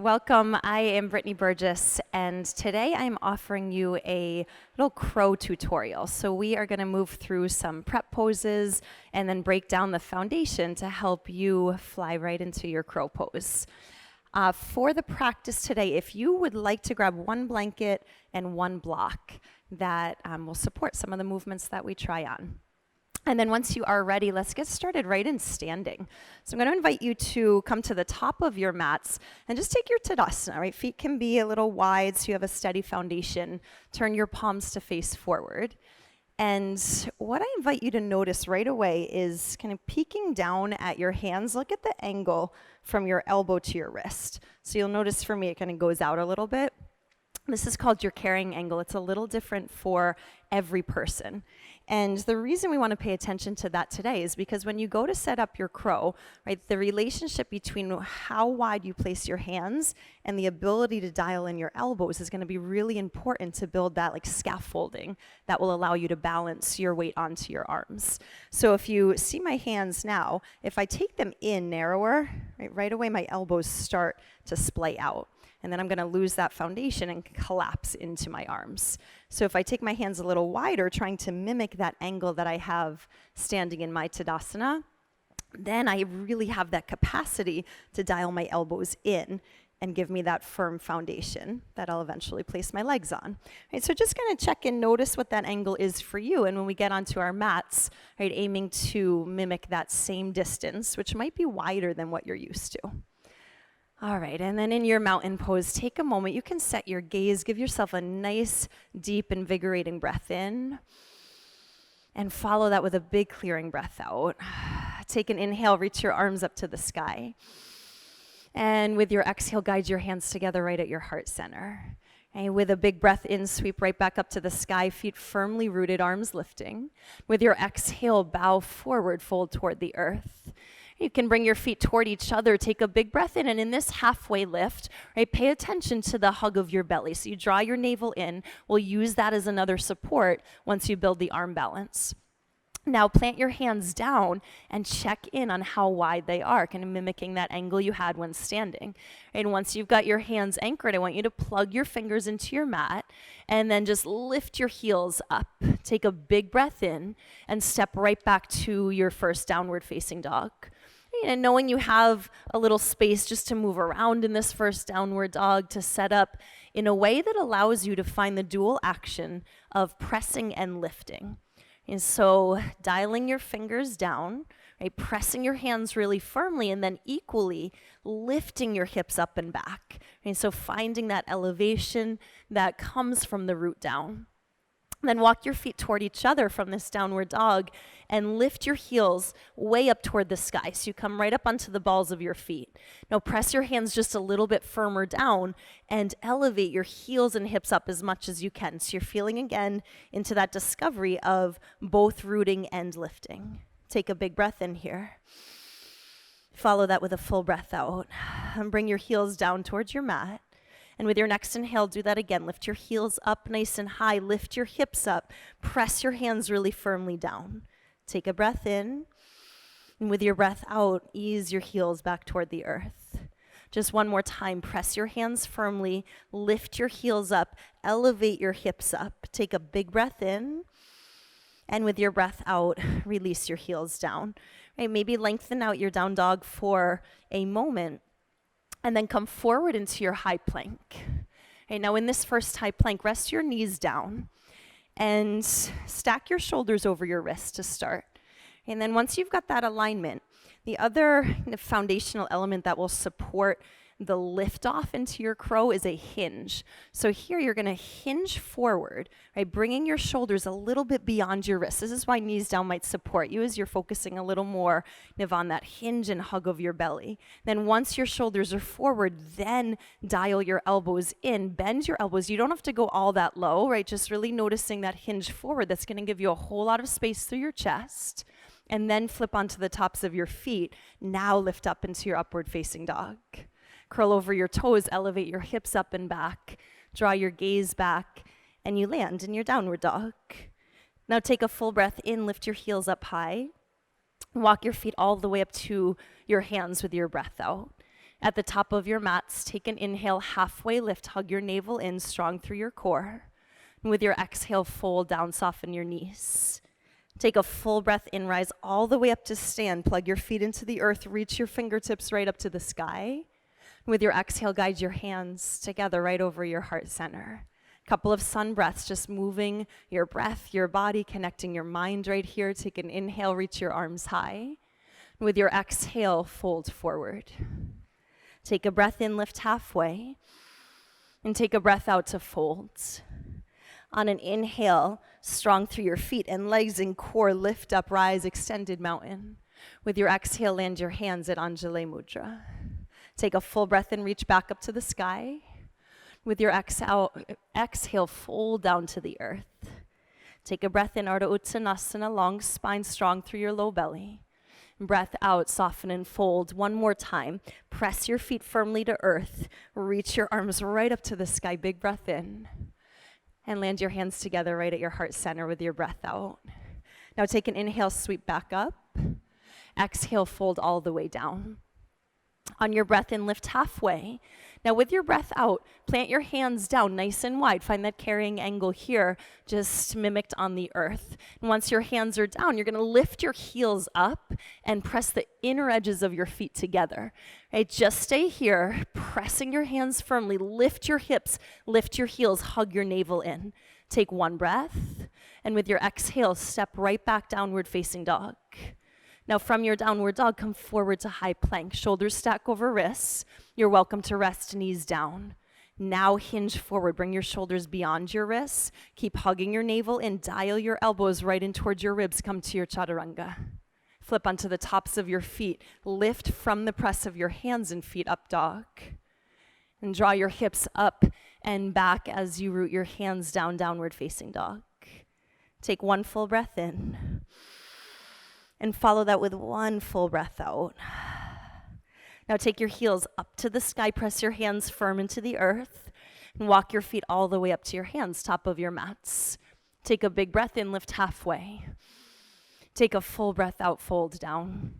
Welcome. I am Brittney Burgess, and today I'm offering you a little crow tutorial. So we are going to move through some prep poses and then break down the foundation to help you fly right into your crow pose. For the practice today, if you would like to grab one blanket and one block that will support some of the movements that we try on. And then once you are ready, let's get started right in standing. So I'm going to invite you to come to the top of your mats and just take your Tadasana, right? Feet can be a little wide so you have a steady foundation. Turn your palms to face forward. And what I invite you to notice right away is kind of peeking down at your hands. Look at the angle from your elbow to your wrist. So you'll notice for me it kind of goes out a little bit. This is called your carrying angle. It's a little different for every person. And the reason we want to pay attention to that today is because when you go to set up your crow, right, the relationship between how wide you place your hands and the ability to dial in your elbows is going to be really important to build that like scaffolding that will allow you to balance your weight onto your arms. So if you see my hands now, if I take them in narrower, right away my elbows start to splay out. And then I'm going to lose that foundation and collapse into my arms. So if I take my hands a little wider, trying to mimic that angle that I have standing in my Tadasana, then I really have that capacity to dial my elbows in and give me that firm foundation that I'll eventually place my legs on. Right, so just kind of check and notice what that angle is for you. And when we get onto our mats, right, aiming to mimic that same distance, which might be wider than what you're used to. All right, and then in your mountain pose, take a moment. You can set your gaze, give yourself a nice, deep, invigorating breath in, and follow that with a big clearing breath out. Take an inhale, reach your arms up to the sky. And with your exhale, guide your hands together right at your heart center. And with a big breath in, sweep right back up to the sky, feet firmly rooted, arms lifting. With your exhale, bow forward, fold toward the earth. You can bring your feet toward each other, take a big breath in, and in this halfway lift, right, pay attention to the hug of your belly. So you draw your navel in. We'll use that as another support once you build the arm balance. Now plant your hands down and check in on how wide they are, kind of mimicking that angle you had when standing. And once you've got your hands anchored, I want you to plug your fingers into your mat and then just lift your heels up. Take a big breath in and step right back to your first downward facing dog. And knowing you have a little space just to move around in this first downward dog, to set up in a way that allows you to find the dual action of pressing and lifting. And so dialing your fingers down, right, pressing your hands really firmly, and then equally lifting your hips up and back. And so finding that elevation that comes from the root down. Then walk your feet toward each other from this downward dog and lift your heels way up toward the sky. So you come right up onto the balls of your feet. Now press your hands just a little bit firmer down and elevate your heels and hips up as much as you can. So you're feeling again into that discovery of both rooting and lifting. Take a big breath in here. Follow that with a full breath out. And bring your heels down towards your mat. And with your next inhale, do that again. Lift your heels up nice and high. Lift your hips up. Press your hands really firmly down. Take a breath in. And with your breath out, ease your heels back toward the earth. Just one more time. Press your hands firmly. Lift your heels up. Elevate your hips up. Take a big breath in. And with your breath out, release your heels down. Right, maybe lengthen out your down dog for a moment. And then come forward into your high plank. Okay, now in this first high plank, rest your knees down and stack your shoulders over your wrists to start. And then once you've got that alignment, the other foundational element that will support the lift off into your crow is a hinge. So here you're going to hinge forward, right, bringing your shoulders a little bit beyond your wrists. This is why knees down might support you, as you're focusing a little more on that hinge and hug of your belly. Then once your shoulders are forward, then dial your elbows in, bend your elbows. You don't have to go all that low, right? Just really noticing that hinge forward. That's going to give you a whole lot of space through your chest. And then flip onto the tops of your feet. Now lift up into your upward facing dog. Curl over your toes, elevate your hips up and back, draw your gaze back, and you land in your downward dog. Now take a full breath in, lift your heels up high, walk your feet all the way up to your hands with your breath out. At the top of your mats, take an inhale, halfway lift, hug your navel in, strong through your core. And with your exhale, fold down, soften your knees. Take a full breath in, rise all the way up to stand. Plug your feet into the earth, reach your fingertips right up to the sky. And with your exhale, guide your hands together right over your heart center. Couple of sun breaths, just moving your breath, your body, connecting your mind right here. Take an inhale, reach your arms high. And with your exhale, fold forward. Take a breath in, lift halfway. And take a breath out to fold. On an inhale, strong through your feet and legs and core, lift up, rise, extended mountain. With your exhale, land your hands at Anjali Mudra. Take a full breath and reach back up to the sky. With your exhale, fold down to the earth. Take a breath in, Ardha Uttanasana, long spine, strong through your low belly. Breath out, soften and fold. One more time. Press your feet firmly to earth. Reach your arms right up to the sky. Big breath in. And land your hands together right at your heart center with your breath out. Now take an inhale, sweep back up. Exhale, fold all the way down. On your breath in, lift halfway. Now with your breath out, plant your hands down nice and wide. Find that carrying angle here, just mimicked on the earth. And once your hands are down, you're going to lift your heels up and press the inner edges of your feet together. Right? Just stay here, pressing your hands firmly. Lift your hips, lift your heels, hug your navel in. Take one breath, and with your exhale, step right back downward facing dog. Now from your downward dog, come forward to high plank. Shoulders stack over wrists. You're welcome to rest, knees down. Now hinge forward. Bring your shoulders beyond your wrists. Keep hugging your navel in. Dial your elbows right in towards your ribs. Come to your chaturanga. Flip onto the tops of your feet. Lift from the press of your hands and feet, up dog. And draw your hips up and back as you root your hands down, downward facing dog. Take one full breath in. And follow that with one full breath out. Now take your heels up to the sky, press your hands firm into the earth, and walk your feet all the way up to your hands, top of your mats. Take a big breath in, lift halfway. Take a full breath out, fold down.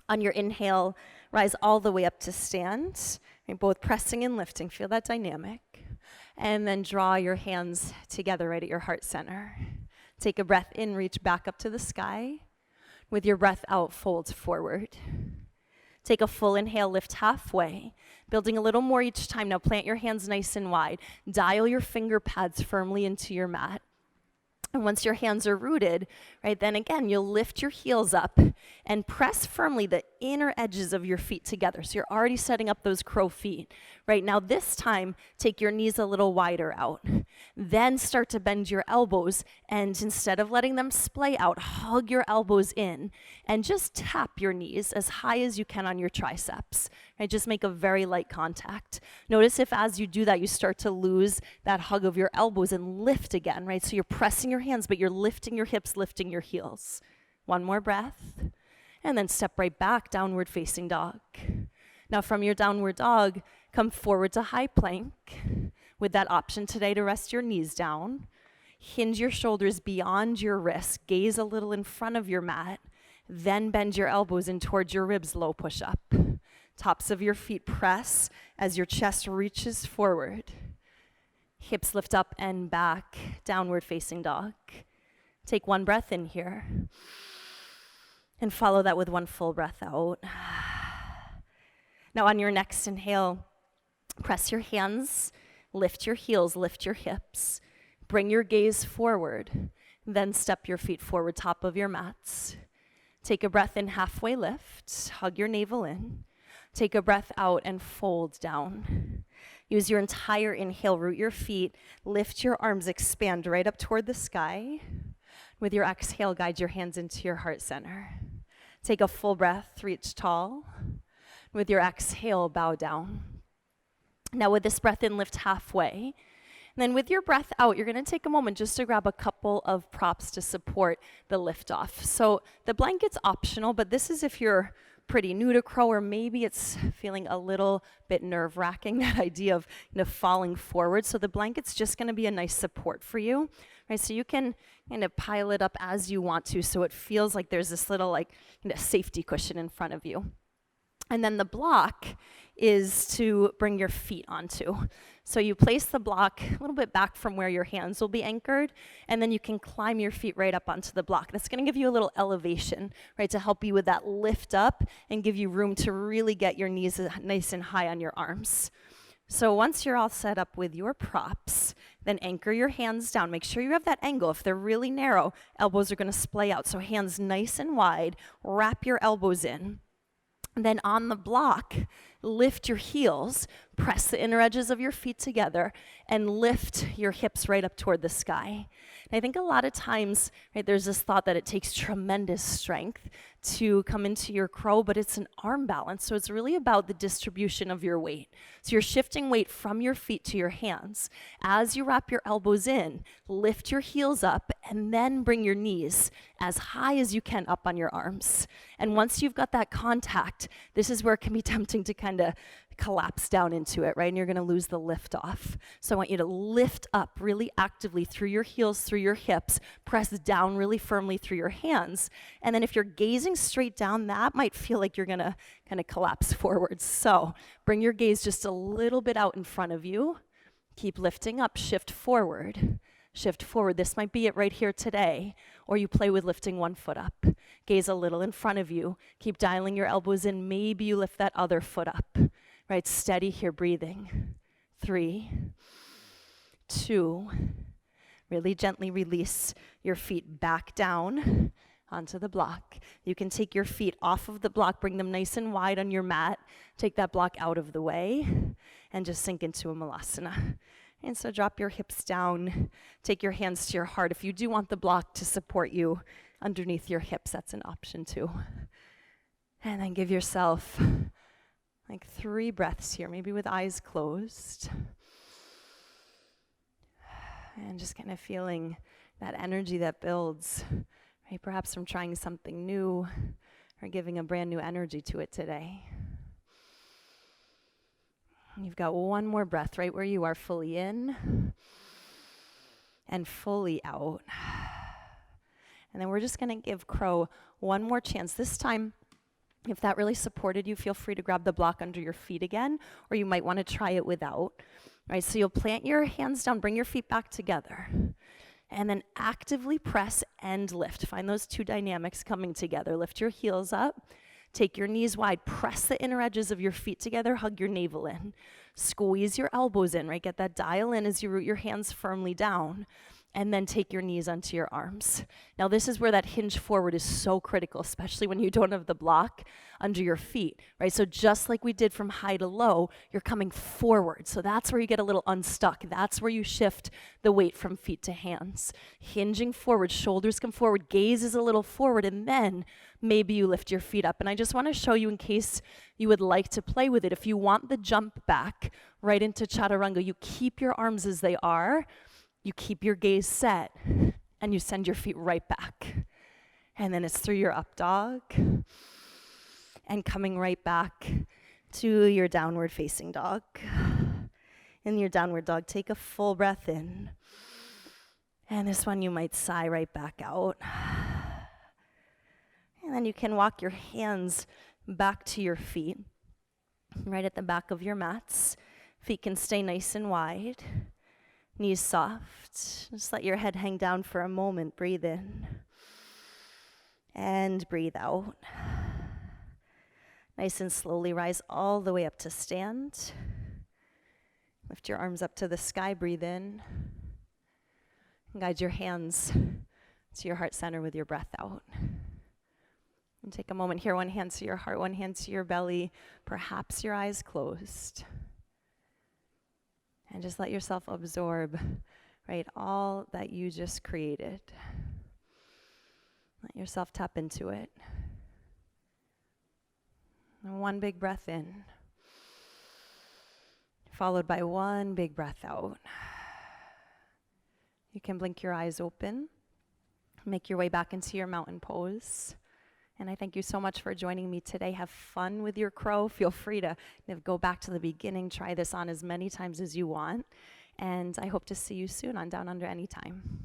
On your inhale, rise all the way up to stand, right, both pressing and lifting. Feel that dynamic. And then draw your hands together right at your heart center. Take a breath in, reach back up to the sky. With your breath out, fold forward. Take a full inhale, lift halfway. Building a little more each time. Now plant your hands nice and wide. Dial your finger pads firmly into your mat. And once your hands are rooted, right, then again, you'll lift your heels up and press firmly the inner edges of your feet together. So you're already setting up those crow feet. Right now, this time, take your knees a little wider out. Then start to bend your elbows, and instead of letting them splay out, hug your elbows in and just tap your knees as high as you can on your triceps. Right? Just make a very light contact. Notice if as you do that, you start to lose that hug of your elbows and lift again, right? So you're pressing your hands, but you're lifting your hips, lifting your heels. One more breath, and then step right back, downward facing dog. Now from your downward dog, come forward to high plank with that option today to rest your knees down. Hinge your shoulders beyond your wrists, gaze a little in front of your mat, then bend your elbows in towards your ribs, low push up. Tops of your feet press as your chest reaches forward. Hips lift up and back, downward facing dog. Take one breath in here and follow that with one full breath out. Now on your next inhale, press your hands, lift your heels, lift your hips, bring your gaze forward, then step your feet forward, top of your mats. Take a breath in, halfway lift, hug your navel in. Take a breath out and fold down. Use your entire inhale, root your feet, lift your arms, expand right up toward the sky. With your exhale, guide your hands into your heart center. Take a full breath, reach tall. With your exhale, bow down. Now with this breath in, lift halfway. And then with your breath out, you're going to take a moment just to grab a couple of props to support the lift off. So the blanket's optional, but this is if you're pretty new to crow, or maybe it's feeling a little bit nerve-wracking, that idea of falling forward. So the blanket's just going to be a nice support for you, right? So you can kind of pile it up as you want to, so it feels like there's this little safety cushion in front of you. And then the block is to bring your feet onto. So you place the block a little bit back from where your hands will be anchored, and then you can climb your feet right up onto the block. That's gonna give you a little elevation, right, to help you with that lift up and give you room to really get your knees nice and high on your arms. So once you're all set up with your props, then anchor your hands down. Make sure you have that angle. If they're really narrow, elbows are gonna splay out. So hands nice and wide, wrap your elbows in. Then on the block, lift your heels, press the inner edges of your feet together, and lift your hips right up toward the sky. And I think a lot of times, right, there's this thought that it takes tremendous strength to come into your crow, but it's an arm balance, so it's really about the distribution of your weight. So you're shifting weight from your feet to your hands. As you wrap your elbows in, lift your heels up, and then bring your knees as high as you can up on your arms. And once you've got that contact, this is where it can be tempting to kind of collapse down into it, right? And you're gonna lose the lift off. So I want you to lift up really actively through your heels, through your hips, press down really firmly through your hands. And then if you're gazing straight down, that might feel like you're gonna kind of collapse forwards. So bring your gaze just a little bit out in front of you. Keep lifting up, shift forward. Shift forward. This might be it right here today, or you play with lifting one foot up. Gaze a little in front of you. Keep dialing your elbows in. Maybe you lift that other foot up. Right, steady here, breathing. 3, 2, really gently release your feet back down onto the block. You can take your feet off of the block, bring them nice and wide on your mat, take that block out of the way, and just sink into a malasana. And so drop your hips down, take your hands to your heart. If you do want the block to support you underneath your hips, that's an option too. And then give yourself like 3 breaths here, maybe with eyes closed. And just kind of feeling that energy that builds, right? Perhaps from trying something new or giving a brand new energy to it today. You've got one more breath right where you are, fully in and fully out. And then we're just gonna give crow one more chance. This time, if that really supported you, feel free to grab the block under your feet again, or you might want to try it without. Right, so you'll plant your hands down, bring your feet back together, and then actively press and lift. Find those two dynamics coming together. Lift your heels up, take your knees wide, press the inner edges of your feet together, hug your navel in. Squeeze your elbows in, right? Get that dial in as you root your hands firmly down. And then take your knees onto your arms. Now this is where that hinge forward is so critical, especially when you don't have the block under your feet, right? So just like we did from high to low, you're coming forward. So that's where you get a little unstuck. That's where you shift the weight from feet to hands. Hinging forward, shoulders come forward, gaze is a little forward, and then maybe you lift your feet up. And I just want to show you, in case you would like to play with it, if you want the jump back right into chaturanga, you keep your arms as they are. You keep your gaze set, and you send your feet right back. And then it's through your up dog, and coming right back to your downward facing dog. In your downward dog, take a full breath in. And this one you might sigh right back out. And then you can walk your hands back to your feet, right at the back of your mats. Feet can stay nice and wide. Knees soft. Just let your head hang down for a moment. Breathe in. And breathe out. Nice and slowly rise all the way up to stand. Lift your arms up to the sky. Breathe in. And guide your hands to your heart center with your breath out. And take a moment here. One hand to your heart, one hand to your belly. Perhaps your eyes closed. And just let yourself absorb, right, all that you just created. Let yourself tap into it. And one big breath in, followed by one big breath out. You can blink your eyes open, make your way back into your mountain pose. And I thank you so much for joining me today. Have fun with your crow. Feel free to go back to the beginning. Try this on as many times as you want. And I hope to see you soon on Down Under anytime.